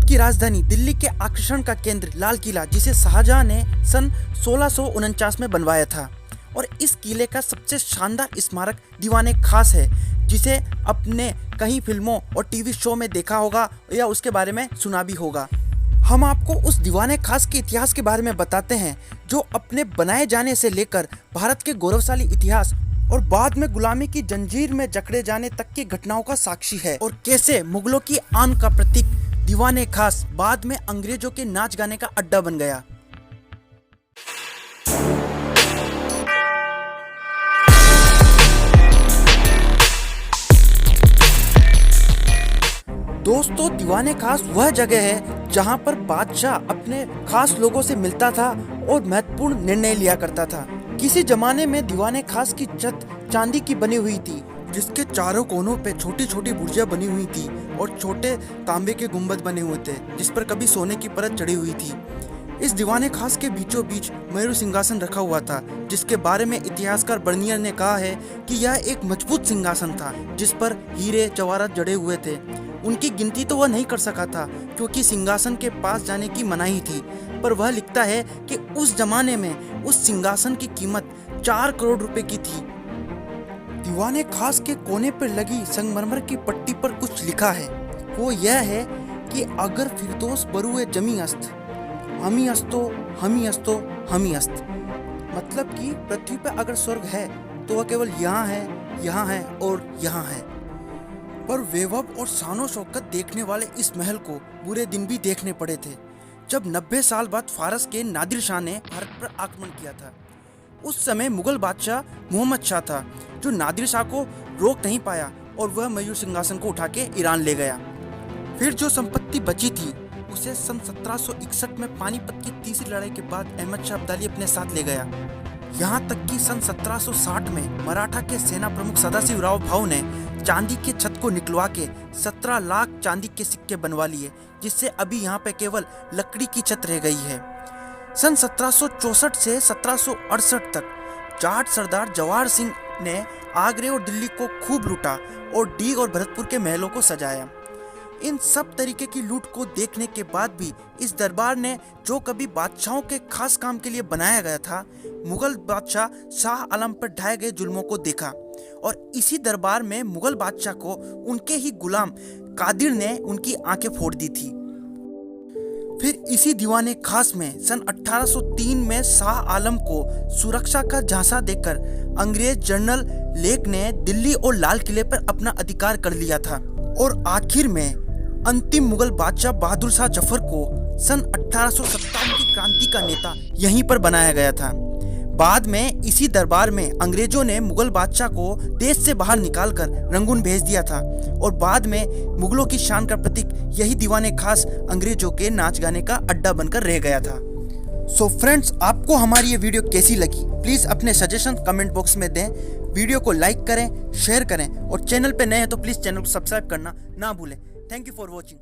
की राजधानी दिल्ली के आकर्षण का केंद्र लाल किला, जिसे शाहजहां ने सन 1649 में बनवाया था। और इस किले का सबसे शानदार स्मारक दीवाने खास है, जिसे अपने कई फिल्मों और टीवी शो में देखा होगा या उसके बारे में सुना भी होगा। हम आपको उस दीवाने खास के इतिहास के बारे में बताते हैं, जो अपने बनाए जाने से लेकर भारत के गौरवशाली इतिहास और बाद में गुलामी की जंजीर में जकड़े जाने तक की घटनाओं का साक्षी है, और कैसे मुगलों की आन का प्रतीक दीवाने खास बाद में अंग्रेजों के नाच गाने का अड्डा बन गया। दोस्तों, दीवाने खास वह जगह है जहां पर बादशाह अपने खास लोगों से मिलता था और महत्वपूर्ण निर्णय लिया करता था। किसी जमाने में दीवाने खास की छत चांदी की बनी हुई थी, जिसके चारों कोनों पे छोटी छोटी बुर्जियां बनी हुई थी और छोटे तांबे के गुंबद बने हुए थे, जिस पर कभी सोने की परत चढ़ी हुई थी। इस दीवाने खास के बीचों बीच मयूर सिंहासन रखा हुआ था, जिसके बारे में इतिहासकार बर्नियर ने कहा है कि यह एक मजबूत सिंहासन था, जिस पर हीरे जवाहरात जड़े हुए थे। उनकी गिनती तो वह नहीं कर सका था, क्योंकि सिंहासन के पास जाने की मनाही थी, पर वह लिखता है कि उस जमाने में उस सिंहासन की कीमत 4 करोड़ रुपए की थी। दीवाने खास के कोने पर लगी संगमरमर की पट्टी पर कुछ लिखा है। वो यह है कि अगर फिरदौस बरुए जमी अस्त, हमी अस्तो, हमी अस्तो, हमी अस्त। मतलब कि पृथ्वी पर अगर स्वर्ग है तो वह केवल यहाँ है और यहाँ है। पर वैभव और शानो शौकत देखने वाले इस महल को बुरे दिन भी देखने पड़े थे, जब 90 साल बाद फारस के नादिर शाह ने भारत पर आक्रमण किया था। उस समय मुगल बादशाह मोहम्मद शाह था, जो नादिर शाह को रोक नहीं पाया और वह मयूर सिंहासन को उठा के ईरान ले गया। फिर जो संपत्ति बची थी उसे सन 1761 में पानीपत की तीसरी लड़ाई के बाद अहमद शाह अब्दाली अपने साथ ले गया। यहाँ तक कि सन 1760 में मराठा के सेना प्रमुख सदाशिवराव भाऊ ने चांदी की छत को निकलवा के 17 लाख चांदी के सिक्के बनवा लिए, जिससे अभी यहाँ पे केवल लकड़ी की छत रह गई है। सन 1764 से 1768 तक जाट सरदार जवाहर सिंह ने आगरे और दिल्ली को खूब लूटा और डीग और भरतपुर के महलों को सजाया। इन सब तरीके की लूट को देखने के बाद भी इस दरबार ने, जो कभी बादशाहों के खास काम के लिए बनाया गया था, मुगल बादशाह शाह आलम पर ढाए गए जुल्मों को देखा, और इसी दरबार में मुगल बादशाह को उनके ही गुलाम कादिर ने उनकी आंखें फोड़ दी थी। फिर इसी दीवाने खास में सन 1803 में शाह आलम को सुरक्षा का झांसा देकर अंग्रेज जनरल लेक ने दिल्ली और लाल किले पर अपना अधिकार कर लिया था, और आखिर में अंतिम मुगल बादशाह बहादुर शाह जफर को सन 1857 की क्रांति का नेता यहीं पर बनाया गया था। बाद में इसी दरबार में अंग्रेजों ने मुगल बादशाह को देश से बाहर निकालकर रंगून भेज दिया था, और बाद में मुगलों की शान का प्रतीक यही दीवाने खास अंग्रेजों के नाच गाने का अड्डा बनकर रह गया था। सो फ्रेंड्स, आपको हमारी ये वीडियो कैसी लगी, प्लीज अपने सजेशन कमेंट बॉक्स में दें। वीडियो को लाइक करें, शेयर करें, और चैनल पे नए हैं तो प्लीज चैनल को सब्सक्राइब करना ना भूलें। Thank you for watching.